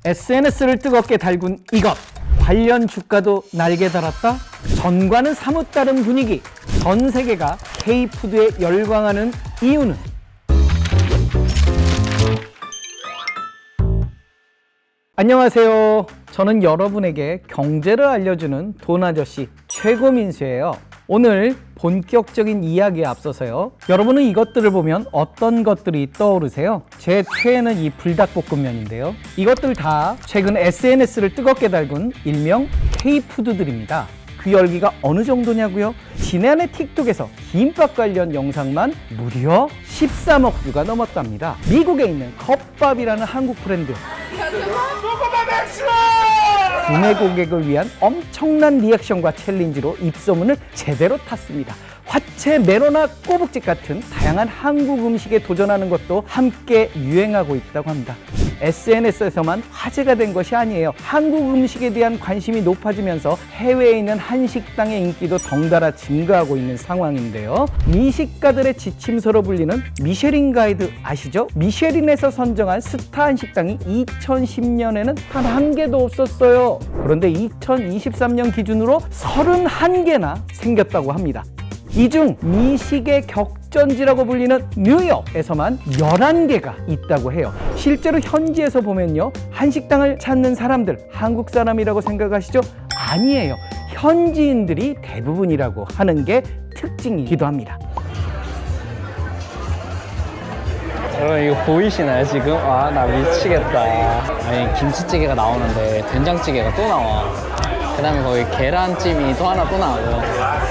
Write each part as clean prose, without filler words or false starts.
SNS를 뜨겁게 달군 이것, 관련 주가도 날개 달았다? 전과는 사뭇 다른 분위기, 전 세계가 K푸드에 열광하는 이유는? 안녕하세요. 저는 여러분에게 경제를 알려주는 돈아저씨 최고민수예요. 오늘 본격적인 이야기에 앞서서요, 여러분은 이것들을 보면 어떤 것들이 떠오르세요? 제 최애는 이 불닭볶음면인데요, 이것들 다 최근 SNS를 뜨겁게 달군 일명 K푸드들입니다. 그 열기가 어느 정도냐고요? 지난해 틱톡에서 김밥 관련 영상만 무려 13억 뷰가 넘었답니다. 미국에 있는 컵밥이라는 한국 브랜드 구매 고객을 위한 엄청난 리액션과 챌린지로 입소문을 제대로 탔습니다. 화채, 메로나 꼬북집 같은 다양한 한국 음식에 도전하는 것도 함께 유행하고 있다고 합니다. SNS에서만 화제가 된 것이 아니에요. 한국 음식에 대한 관심이 높아지면서 해외에 있는 한식당의 인기도 덩달아 증가하고 있는 상황인데요. 미식가들의 지침서로 불리는 미쉐린 가이드 아시죠? 미쉐린에서 선정한 스타 한식당이 2010년에는 단 한 개도 없었어요. 그런데 2023년 기준으로 31개나 생겼다고 합니다. 이 중 미식의 격전지라고 불리는 뉴욕에서만 11개가 있다고 해요. 실제로 현지에서 보면요, 한식당을 찾는 사람들 한국 사람이라고 생각하시죠? 아니에요. 현지인들이 대부분이라고 하는 게 특징이기도 합니다. 여러분 이거 보이시나요 지금? 아 나 미치겠다. 아니 김치찌개가 나오는데 된장찌개가 또 나와. 그 다음에 거기 계란찜이 또 하나 또 나오고.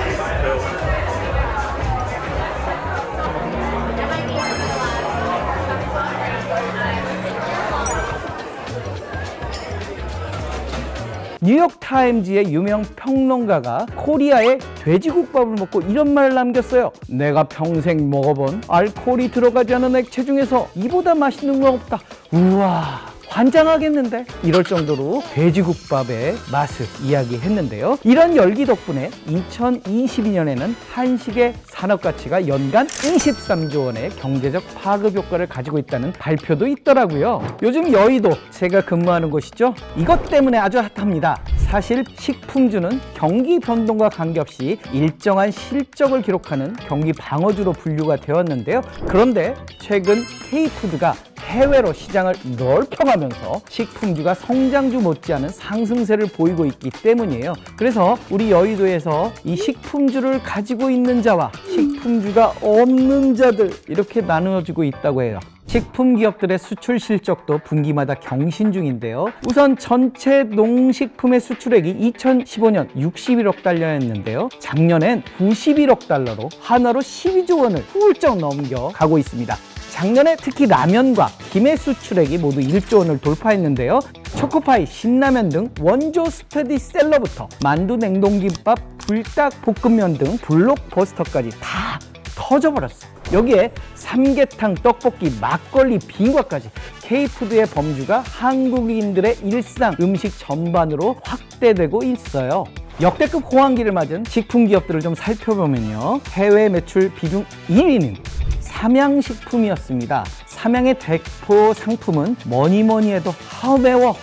뉴욕타임즈의 유명 평론가가 코리아의 돼지국밥을 먹고 이런 말을 남겼어요. 내가 평생 먹어본 알코올이 들어가지 않은 액체 중에서 이보다 맛있는 건 없다. 우와, 환장하겠는데? 이럴 정도로 돼지국밥의 맛을 이야기했는데요. 이런 열기 덕분에 2022년에는 한식의 산업 가치가 연간 23조 원의 경제적 파급 효과를 가지고 있다는 발표도 있더라고요. 요즘 여의도, 제가 근무하는 곳이죠, 이것 때문에 아주 핫합니다. 사실 식품주는 경기 변동과 관계없이 일정한 실적을 기록하는 경기 방어주로 분류가 되었는데요. 그런데 최근 K푸드가 해외로 시장을 넓혀가면서 식품주가 성장주 못지않은 상승세를 보이고 있기 때문이에요. 그래서 우리 여의도에서 이 식품주를 가지고 있는 자와 식품주가 없는 자들, 이렇게 나누어지고 있다고 해요. 식품 기업들의 수출 실적도 분기마다 경신 중인데요. 우선 전체 농식품의 수출액이 2015년 61억 달러였는데요. 작년엔 91억 달러로 한화로 12조 원을 훌쩍 넘겨가고 있습니다. 작년에 특히 라면과 김의 수출액이 모두 1조 원을 돌파했는데요. 초코파이, 신라면 등 원조 스테디셀러부터 만두, 냉동김밥, 불닭볶음면 등 블록버스터까지 다 터져버렸어. 여기에 삼계탕, 떡볶이, 막걸리, 빙과까지 K푸드의 범주가 한국인들의 일상 음식 전반으로 확대되고 있어요. 역대급 호황기를 맞은 식품 기업들을 좀 살펴보면요, 해외 매출 비중 1위는 삼양식품이었습니다. 삼양의 대표 상품은 뭐니 해도 하우매워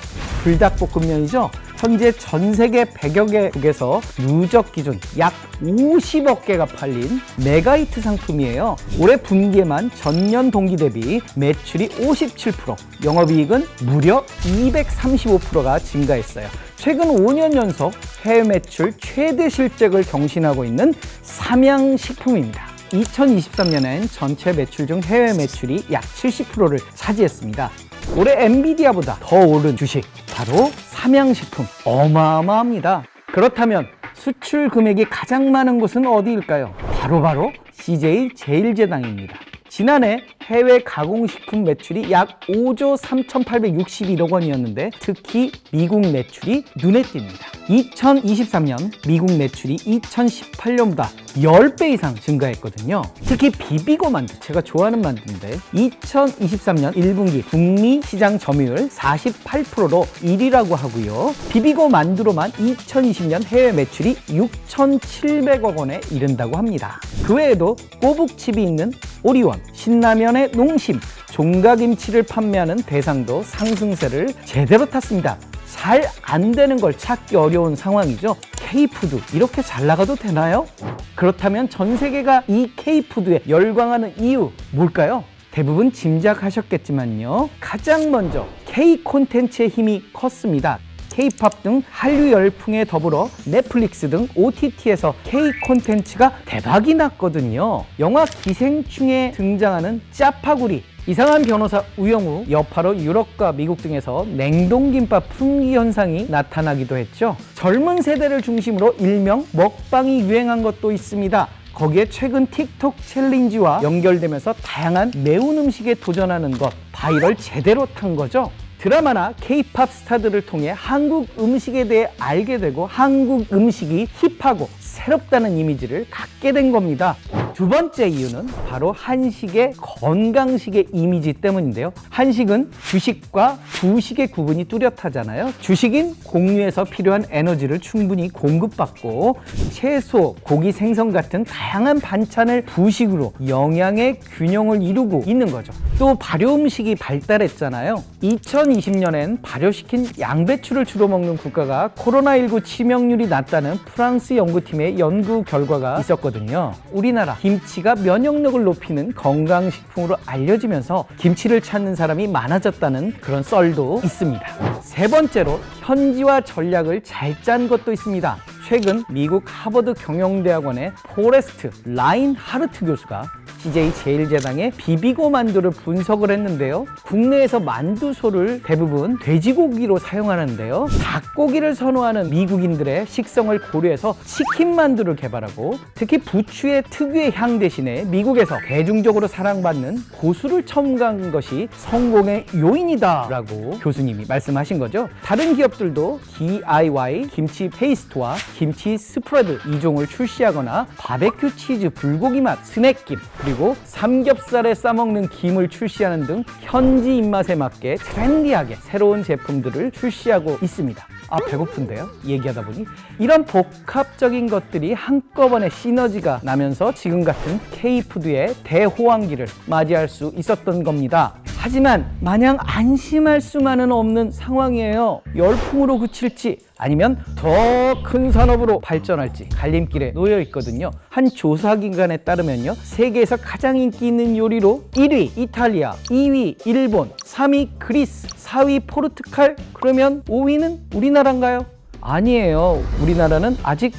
불닭볶음면이죠. 현재 전 세계 100여 개국에서 누적 기준 약 50억 개가 팔린 메가히트 상품이에요. 올해 분기에만 전년 동기 대비 매출이 57%, 영업이익은 무려 235%가 증가했어요. 최근 5년 연속 해외 매출 최대 실적을 경신하고 있는 삼양식품입니다. 2023년엔 전체 매출 중 해외 매출이 약 70%를 차지했습니다. 올해 엔비디아보다 더 오른 주식, 바로 삼양식품. 어마어마합니다. 그렇다면 수출 금액이 가장 많은 곳은 어디일까요? 바로 CJ 제일제당입니다. 지난해 해외 가공식품 매출이 약 5조 3,861억 원이었는데 특히 미국 매출이 눈에 띕니다. 2023년 미국 매출이 2018년보다 10배 이상 증가했거든요. 특히 비비고 만두, 제가 좋아하는 만두인데 2023년 1분기 북미 시장 점유율 48%로 1위라고 하고요. 비비고 만두로만 2020년 해외 매출이 6,700억 원에 이른다고 합니다. 그 외에도 꼬북칩이 있는 오리원, 신라면의 농심, 종가김치를 판매하는 대상도 상승세를 제대로 탔습니다. 잘 안 되는 걸 찾기 어려운 상황이죠. K푸드 이렇게 잘 나가도 되나요? 그렇다면 전 세계가 이 K푸드에 열광하는 이유 뭘까요? 대부분 짐작하셨겠지만요. 가장 먼저 K 콘텐츠의 힘이 컸습니다. K-팝 등 한류 열풍에 더불어 넷플릭스 등 OTT에서 K 콘텐츠가 대박이 났거든요. 영화 기생충에 등장하는 짜파구리, 이상한 변호사 우영우, 여파로 유럽과 미국 등에서 냉동김밥 품귀 현상이 나타나기도 했죠. 젊은 세대를 중심으로 일명 먹방이 유행한 것도 있습니다. 거기에 최근 틱톡 챌린지와 연결되면서 다양한 매운 음식에 도전하는 것, 바이럴 제대로 탄 거죠. 드라마나 K-팝 스타들을 통해 한국 음식에 대해 알게 되고 한국 음식이 힙하고 새롭다는 이미지를 갖게 된 겁니다. 두 번째 이유는 바로 한식의 건강식의 이미지 때문인데요. 한식은 주식과 부식의 구분이 뚜렷하잖아요. 주식인 공유에서 필요한 에너지를 충분히 공급받고 채소, 고기, 생선 같은 다양한 반찬을 부식으로 영양의 균형을 이루고 있는 거죠. 또 발효 음식이 발달했잖아요. 2020년엔 발효시킨 양배추를 주로 먹는 국가가 코로나19 치명률이 낮다는 프랑스 연구팀의 연구 결과가 있었거든요. 우리나라 김치가 면역력을 높이는 건강식품으로 알려지면서 김치를 찾는 사람이 많아졌다는 그런 썰도 있습니다. 세 번째로 현지화 전략을 잘 짠 것도 있습니다. 최근 미국 하버드 경영대학원의 포레스트 라인하르트 교수가 CJ 제일제당의 비비고 만두를 분석을 했는데요. 국내에서 만두소를 대부분 돼지고기로 사용하는데요. 닭고기를 선호하는 미국인들의 식성을 고려해서 치킨 만두를 개발하고 특히 부추의 특유의 향 대신에 미국에서 대중적으로 사랑받는 고수를 첨가한 것이 성공의 요인이다 라고 교수님이 말씀하신 거죠. 다른 기업들도 DIY 김치 페이스트와 김치 스프레드 2종을 출시하거나 바베큐 치즈 불고기 맛 스낵김 그리고 삼겹살에 싸먹는 김을 출시하는 등 현지 입맛에 맞게 트렌디하게 새로운 제품들을 출시하고 있습니다. 아, 배고픈데요? 얘기하다 보니 이런 복합적인 것들이 한꺼번에 시너지가 나면서 지금 같은 K푸드의 대호황기를 맞이할 수 있었던 겁니다. 하지만 마냥 안심할 수만은 없는 상황이에요. 열풍으로 그칠지 아니면 더 큰 산업으로 발전할지 갈림길에 놓여 있거든요. 한 조사기관에 따르면요, 세계에서 가장 인기 있는 요리로 1위 이탈리아, 2위 일본, 3위 그리스, 4위 포르투갈, 그러면 5위는 우리나라인가요? 아니에요. 우리나라는 아직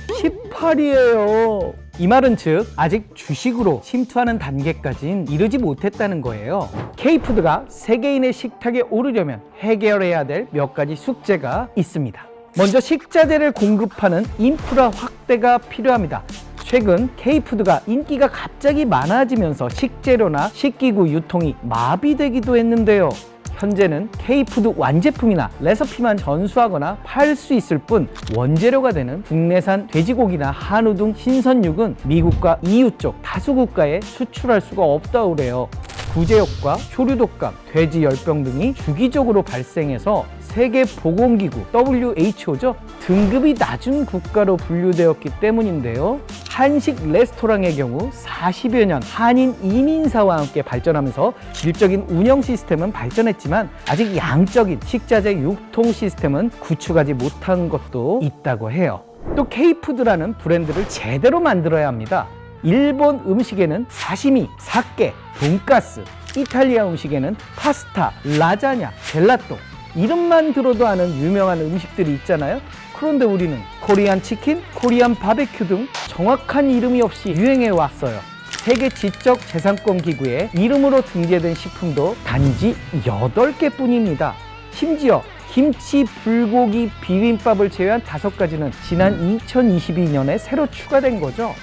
18위예요. 이 말은 즉 아직 주식으로 침투하는 단계까지는 이르지 못했다는 거예요. K푸드가 세계인의 식탁에 오르려면 해결해야 될 몇 가지 숙제가 있습니다. 먼저 식자재를 공급하는 인프라 확대가 필요합니다. 최근 K푸드가 인기가 갑자기 많아지면서 식재료나 식기구 유통이 마비되기도 했는데요. 현재는 K푸드 완제품이나 레시피만 전수하거나 팔 수 있을 뿐 원재료가 되는 국내산 돼지고기나 한우 등 신선육은 미국과 EU 쪽 다수 국가에 수출할 수가 없다고 그래요. 구제효과, 효류독감, 돼지열병 등이 주기적으로 발생해서 세계보건기구 WHO죠. 등급이 낮은 국가로 분류되었기 때문인데요. 한식 레스토랑의 경우 40여 년 한인 이민사와 함께 발전하면서 질적인 운영 시스템은 발전했지만 아직 양적인 식자재 유통 시스템은 구축하지 못한 것도 있다고 해요. 또 K푸드라는 브랜드를 제대로 만들어야 합니다. 일본 음식에는 사시미, 사케, 돈가스, 이탈리아 음식에는 파스타, 라자냐, 젤라또, 이름만 들어도 아는 유명한 음식들이 있잖아요. 그런데 우리는 코리안 치킨, 코리안 바베큐 등 정확한 이름이 없이 유행해 왔어요. 세계 지적재산권 기구에 이름으로 등재된 식품도 단지 8개 뿐입니다. 심지어 김치, 불고기, 비빔밥을 제외한 5가지는 지난 2022년에 새로 추가된 거죠.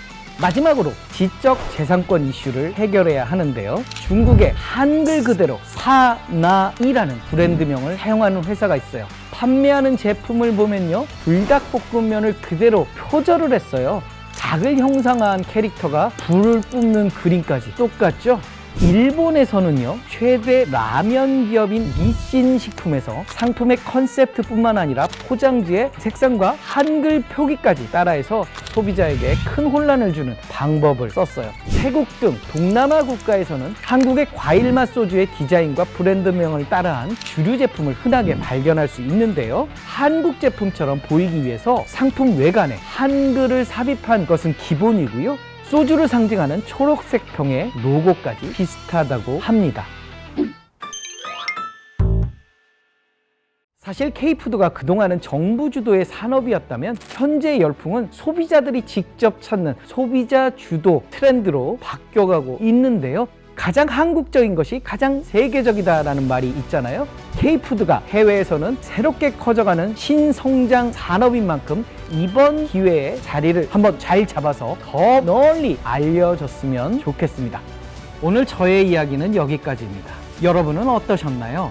마지막으로 지적재산권 이슈를 해결해야 하는데요. 중국의 한글 그대로 사나이라는 브랜드명을 사용하는 회사가 있어요. 판매하는 제품을 보면요, 불닭볶음면을 그대로 표절을 했어요. 닭을 형상화한 캐릭터가 불을 뿜는 그림까지 똑같죠? 일본에서는요, 최대 라면 기업인 니신 식품에서 상품의 컨셉트뿐만 아니라 포장지의 색상과 한글 표기까지 따라해서 소비자에게 큰 혼란을 주는 방법을 썼어요. 태국 등 동남아 국가에서는 한국의 과일맛 소주의 디자인과 브랜드명을 따라한 주류 제품을 흔하게 발견할 수 있는데요. 한국 제품처럼 보이기 위해서 상품 외관에 한글을 삽입한 것은 기본이고요. 소주를 상징하는 초록색 병의 로고까지 비슷하다고 합니다. 사실 K푸드가 그동안은 정부 주도의 산업이었다면 현재의 열풍은 소비자들이 직접 찾는 소비자 주도 트렌드로 바뀌어가고 있는데요. 가장 한국적인 것이 가장 세계적이다라는 말이 있잖아요. K푸드가 해외에서는 새롭게 커져가는 신성장 산업인 만큼 이번 기회에 자리를 한번 잘 잡아서 더 널리 알려졌으면 좋겠습니다. 오늘 저의 이야기는 여기까지입니다. 여러분은 어떠셨나요?